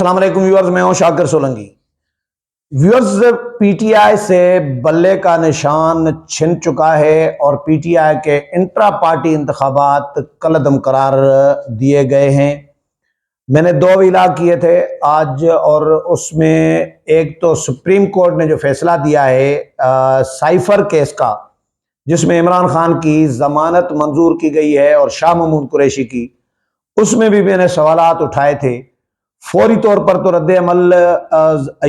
अस्सलाम वालेकुम व्यूअर्स, मैं हूं शाकिर सोलंकी। व्यूअर्स, पीटीआई से बल्ले का निशान छिन चुका है और पीटीआई के इंट्रा पार्टी इंतखाबात कलअदम करार दिए गए हैं। मैंने दो इला किए थे आज, और उसमें एक तो सुप्रीम कोर्ट ने जो फैसला दिया है साइफर केस का, जिसमें इमरान खान की जमानत मंजूर की गई है और शाह महमूद कुरैशी की, उसमें भी मैंने सवालात उठाए थे। फौरी तौर पर तो रद्द अमल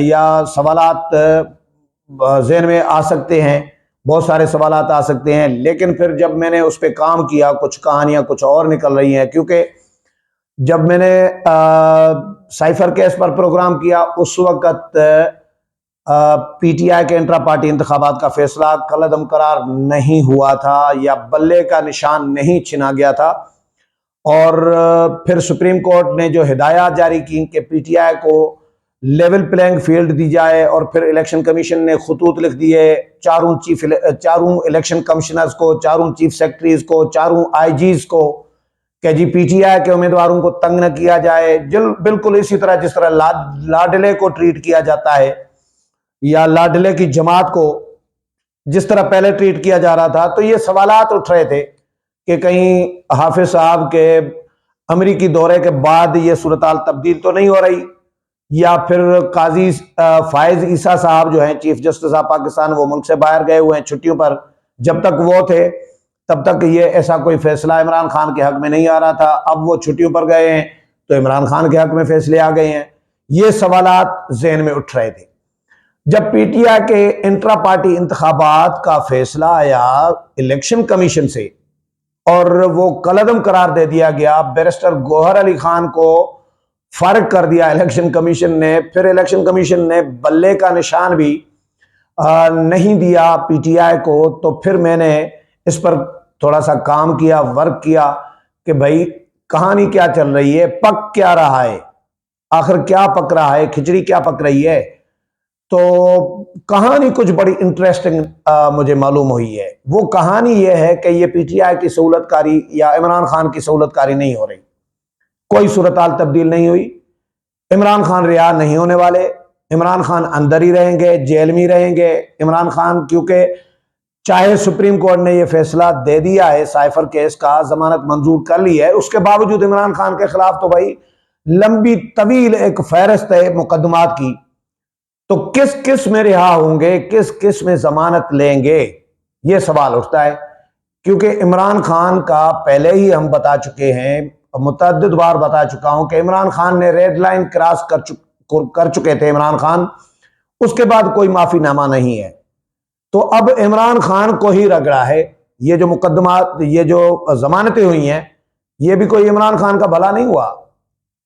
या सवालात ज़हन में आ सकते हैं, बहुत सारे सवालात आ सकते हैं, लेकिन फिर जब मैंने उस पर काम किया कुछ कहानियां कुछ और निकल रही हैं। क्योंकि जब मैंने साइफर केस पर प्रोग्राम किया उस वक्त पीटीआई के इंट्रा पार्टी इंतखाबात का फैसला कलअदम करार नहीं हुआ था या बल्ले का निशान नहीं छिना गया था। और फिर सुप्रीम कोर्ट ने जो हिदायत जारी की कि पीटीआई को लेवल प्लेइंग फील्ड दी जाए, और फिर इलेक्शन कमीशन ने खतूत लिख दिए चारों इलेक्शन कमिश्नर्स को, चारों चीफ सेक्रेटरीज को, चारों आईजीज को, कि जी पीटीआई के उम्मीदवारों को तंग न किया जाए। बिल्कुल इसी तरह जिस तरह लाडले को ट्रीट किया जाता है या लाडले की जमात को जिस तरह पहले ट्रीट किया जा रहा था। तो ये सवालात उठ रहे थे कि कहीं हाफिज साहब के अमरीकी दौरे के बाद ये सूरत-हाल तब्दील तो नहीं हो रही, या फिर काजी फायज ईसा साहब जो हैं चीफ जस्टिस ऑफ पाकिस्तान, वो मुल्क से बाहर गए हुए हैं छुट्टियों पर। जब तक वो थे तब तक ये ऐसा कोई फैसला इमरान खान के हक में नहीं आ रहा था। अब वो छुट्टियों पर गए हैं तो इमरान खान के हक में फैसले आ गए हैं। ये सवालात ज़हन में उठ रहे थे। जब पीटीआई के इंट्रा पार्टी इंतखाबात का फैसला आया इलेक्शन कमीशन से और वो कलअदम करार दे दिया गया, बैरिस्टर गौहर अली खान को फारिग कर दिया इलेक्शन कमीशन ने, फिर इलेक्शन कमीशन ने बल्ले का निशान भी नहीं दिया पीटीआई को, तो फिर मैंने इस पर थोड़ा सा काम किया, वर्क किया कि भाई कहानी क्या चल रही है, पक क्या रहा है, आखिर क्या पक रहा है, खिचड़ी क्या पक रही है। तो कहानी कुछ बड़ी इंटरेस्टिंग मुझे मालूम हुई है। वो कहानी ये है कि ये पीटीआई की सहूलतकारी या इमरान खान की सहूलतकारी नहीं हो रही, कोई सूरत-हाल तब्दील नहीं हुई। इमरान खान रिहा नहीं होने वाले, इमरान खान अंदर ही रहेंगे, जेल में रहेंगे। इमरान खान, क्योंकि चाहे सुप्रीम कोर्ट ने यह फैसला दे दिया है, साइफर केस का जमानत मंजूर कर ली है, उसके बावजूद इमरान खान के खिलाफ तो भाई लंबी तवील एक फहरिस्त है मुकदमात की। तो किस किस में रिहा होंगे, किस किस में जमानत लेंगे, यह सवाल उठता है। क्योंकि इमरान खान का पहले ही हम बता चुके हैं, मुतअद्दिद बार बता चुका हूं कि इमरान खान ने रेड लाइन क्रॉस कर चुके थे इमरान खान, उसके बाद कोई माफीनामा नहीं है। तो अब इमरान खान को ही रगड़ा है। ये जो मुकदमा, ये जो जमानतें हुई हैं, ये भी कोई इमरान खान का भला नहीं हुआ,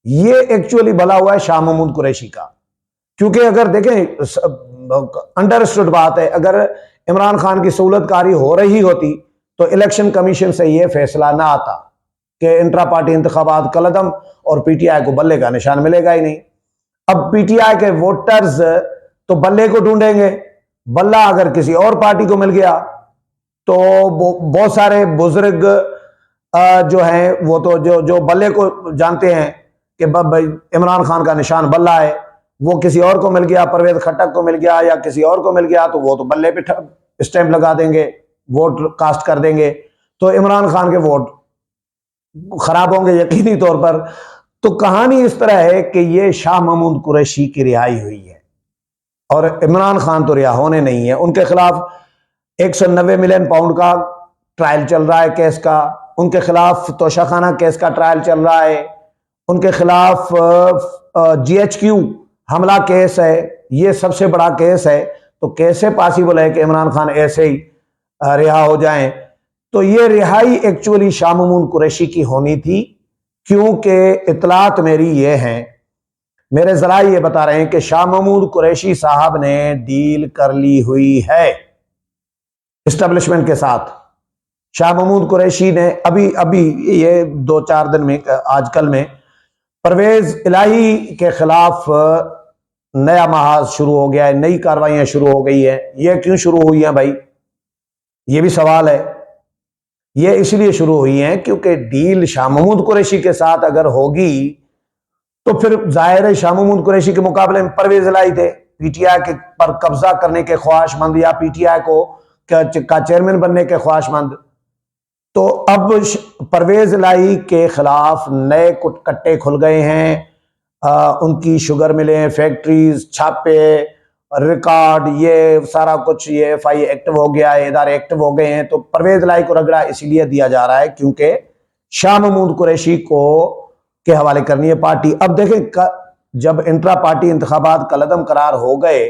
ये एक्चुअली भला हुआ है शाह महमूद कुरैशी का। क्योंकि अगर देखें, अंडरस्टूड बात है, अगर इमरान खान की सहूलतकारी हो रही होती तो इलेक्शन कमीशन से यह फैसला ना आता कि इंट्रा पार्टी इंतखाबात कलअदम और पीटीआई को बल्ले का निशान मिलेगा ही नहीं। अब पीटीआई के वोटर्स तो बल्ले को ढूंढेंगे, बल्ला अगर किसी और पार्टी को मिल गया तो बहुत सारे बुजुर्ग जो हैं वो तो जो बल्ले को जानते हैं कि भाई इमरान खान का निशान बल्ला है, वो किसी और को मिल गया, परवेज खट्टक को मिल गया या किसी और को मिल गया, तो वो तो बल्ले पे स्टैंप लगा देंगे, वोट कास्ट कर देंगे, तो इमरान खान के वोट खराब होंगे यकीनी तौर पर। तो कहानी इस तरह है कि ये शाह महमूद कुरैशी की रिहाई हुई है और इमरान खान तो रिहा होने नहीं है। उनके खिलाफ 190 मिलियन पाउंड का ट्रायल चल रहा है केस का, उनके खिलाफ तोशाखाना केस का ट्रायल चल रहा है, उनके खिलाफ GHQ हमला केस है, ये सबसे बड़ा केस है। तो कैसे पॉसिबल है कि इमरान खान ऐसे ही रिहा हो जाएं। तो ये रिहाई एक्चुअली शाह महमूद कुरैशी की होनी थी, क्योंकि इतलात मेरी ये हैं, मेरे जराए ये बता रहे हैं कि शाह महमूद कुरैशी साहब ने डील कर ली हुई है एस्टेब्लिशमेंट के साथ। शाह महमूद कुरैशी ने अभी ये 2-4 दिन में, आजकल में परवेज इलाही के खिलाफ नया महाज शुरू हो गया है, नई कार्रवाइयां शुरू हो गई है। ये क्यों शुरू हुई है भाई, ये भी सवाल है। ये इसलिए शुरू हुई है क्योंकि डील शाह महमूद कुरैशी के साथ अगर होगी तो फिर जाहिर है शाह महमूद कुरैशी के मुकाबले में परवेज इलाही थे, पीटीआई के पर कब्जा करने के ख्वाहिशमंद या पीटीआई को का चेयरमैन बनने के ख्वाहिशमंद। तो अब परवेज इलाही के खिलाफ नए कट्टे खुल गए हैं। उनकी शुगर मिलें, फैक्ट्रीज, छापे, रिकॉर्ड, ये सारा कुछ, ये FI एक्टिव हो गया है, इदारे एक्टिव हो गए हैं। तो परवेज इलाही को रगड़ा इसीलिए दिया जा रहा है क्योंकि शाह महमूद कुरैशी को के हवाले करनी है पार्टी। अब देखें, जब इंट्रा पार्टी इंतखाबात कलअदम करार हो गए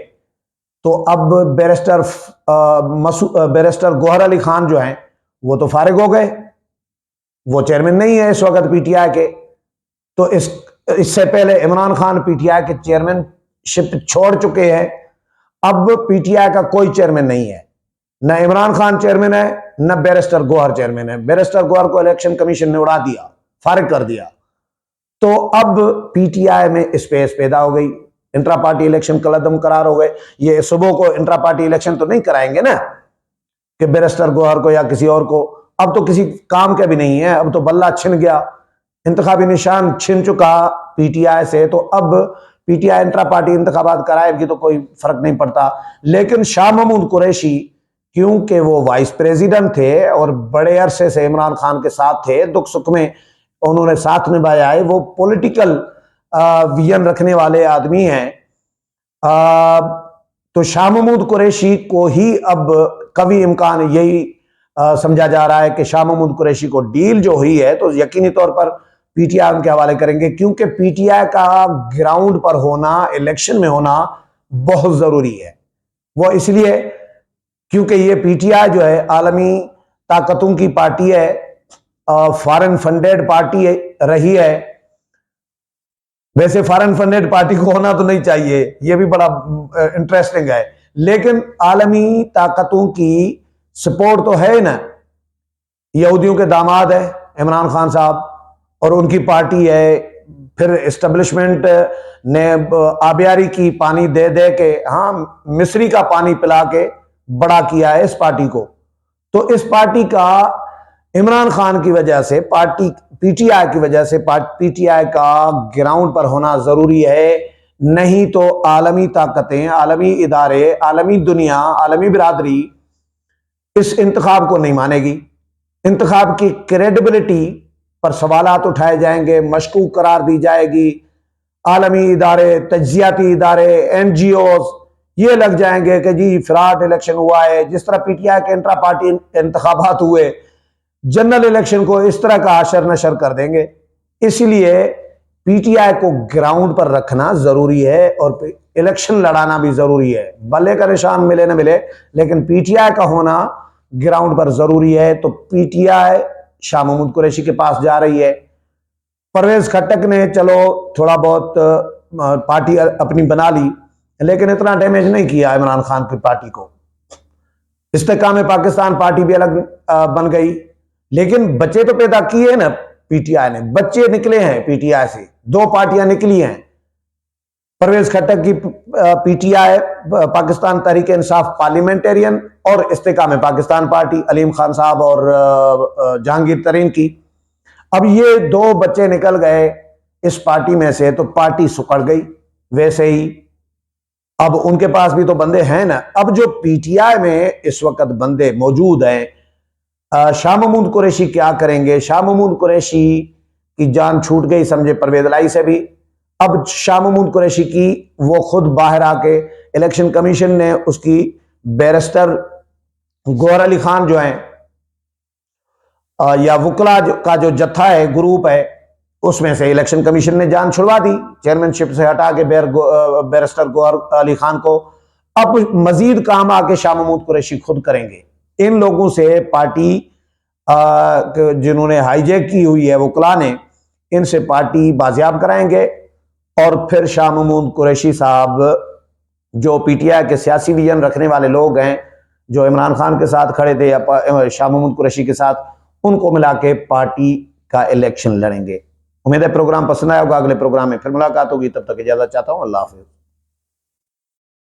तो अब बैरिस्टर गौहर अली खान जो हैं वो तो फारिग हो गए, वो चेयरमैन नहीं है इस वक्त पीटीआई के। तो इससे पहले इमरान खान पीटीआई के चेयरमैनशिप छोड़ चुके हैं। अब पीटीआई का कोई चेयरमैन नहीं है, न इमरान खान चेयरमैन है, न बैरिस्टर गौहर चेयरमैन है। बैरिस्टर गौहर को इलेक्शन कमीशन ने उड़ा दिया, फारिग कर दिया। तो अब पीटीआई में स्पेस पैदा हो गई, इंट्रा पार्टी इलेक्शन कलअदम करार हो गए। ये सुबह को इंट्रा पार्टी इलेक्शन तो नहीं कराएंगे ना कि बैरिस्टर गौहर को या किसी और को, अब तो किसी काम का भी नहीं है, अब तो बल्ला छिन गया, इंतखाबी निशान छिन चुका पीटीआई से। तो अब पीटीआई इंट्रा पार्टी इंतखाबात कराएगी तो कोई फर्क नहीं पड़ता। लेकिन शाह महमूद कुरैशी, क्योंकि वो वाइस प्रेसिडेंट थे और बड़े अरसे से इमरान खान के साथ थे, दुख सुख में उन्होंने साथ निभाया है, वो पॉलिटिकल विजन रखने वाले आदमी हैं। तो शाह महमूद कुरैशी को ही अब कभी इम्कान यही समझा जा रहा है कि शाह महमूद कुरैशी को डील जो हुई है तो यकीनी तौर पर पीटीआई उनके हवाले करेंगे, क्योंकि पीटीआई का ग्राउंड पर होना, इलेक्शन में होना बहुत जरूरी है। वो इसलिए क्योंकि ये पीटीआई जो है आलमी ताकतों की पार्टी है, फॉरेन फंडेड पार्टी रही है। वैसे फॉरेन फंडेड पार्टी को होना तो नहीं चाहिए, ये भी बड़ा इंटरेस्टिंग है, लेकिन आलमी ताकतों की सपोर्ट तो है ना। यहूदियों के दामाद है इमरान खान साहब और उनकी पार्टी है। फिर एस्टेब्लिशमेंट ने आबियारी की पानी दे दे के, हाँ, मिस्री का पानी पिला के बड़ा किया है इस पार्टी को। तो इस पार्टी का इमरान खान की वजह से, पार्टी पीटीआई की वजह से पीटीआई का ग्राउंड पर होना जरूरी है। नहीं तो आलमी ताकतें, आलमी इदारे, आलमी दुनिया, आलमी बिरादरी इस इंतखाब को नहीं मानेगी। इंतखाब की क्रेडिबिलिटी पर सवालात उठाए जाएंगे, मशकूक करार दी जाएगी। आलमी इदारे, तज्जियाती इदारे, NGOs ये लग जाएंगे कि जी फ्रॉड इलेक्शन हुआ है। जिस तरह पीटीआई के इंट्रा पार्टी इंतखाबात हुए, जनरल इलेक्शन को इस तरह का आशर नशर कर देंगे। इसलिए पीटीआई को ग्राउंड पर रखना जरूरी है और इलेक्शन लड़ाना भी जरूरी है। बल्ले का निशान मिले ना मिले, लेकिन पीटीआई का होना ग्राउंड पर जरूरी है। तो पीटीआई शाह महमूद कुरैशी के पास जा रही है। परवेज खट्टक ने चलो थोड़ा बहुत पार्टी अपनी बना ली, लेकिन इतना डैमेज नहीं किया इमरान खान की पार्टी को। इस्तेकाम पाकिस्तान पार्टी भी अलग बन गई, लेकिन बच्चे तो पैदा किए ना पीटीआई ने, बच्चे निकले हैं पीटीआई से, दो पार्टियां निकली हैं। परवेज खट्टक की पीटीआई पाकिस्तान तहरीक इंसाफ पार्लियामेंटेरियन और इस्तेकाम पाकिस्तान पार्टी अलीम खान साहब और जहांगीर तरीन की। अब ये दो बच्चे निकल गए इस पार्टी में से तो पार्टी सुकड़ गई। वैसे ही अब उनके पास भी तो बंदे हैं ना। अब जो पीटीआई में इस वक्त बंदे मौजूद हैं, शाह महमूद कुरैशी क्या करेंगे? शाह महमूद कुरैशी की जान छूट गई समझे परवेज इलाही से भी। अब शाह महमूद कुरैशी की वो खुद बाहर आके, इलेक्शन कमीशन ने उसकी बैरिस्टर गौहर अली खान जो हैं या वकला का जो जत्था है, ग्रुप है, उसमें से इलेक्शन कमीशन ने जान छुड़वा दी, चेयरमैनशिप से हटा के बैरिस्टर गौहर अली खान को। अब मजीद काम आके शाह महमूद कुरैशी खुद करेंगे। इन लोगों से पार्टी जिन्होंने हाईजैक की हुई है वकला ने, इनसे पार्टी बाजियाब कराएंगे और फिर शाह महमूद कुरैशी साहब जो पीटीआई के सियासी विजन रखने वाले लोग हैं, जो इमरान खान के साथ खड़े थे या शाह महमूद कुरैशी के साथ, उनको मिला के पार्टी का इलेक्शन लड़ेंगे। उम्मीद है प्रोग्राम पसंद आया होगा। अगले प्रोग्राम में फिर मुलाकात होगी, तब तक इजाजत चाहता हूं। अल्लाह हाफिज।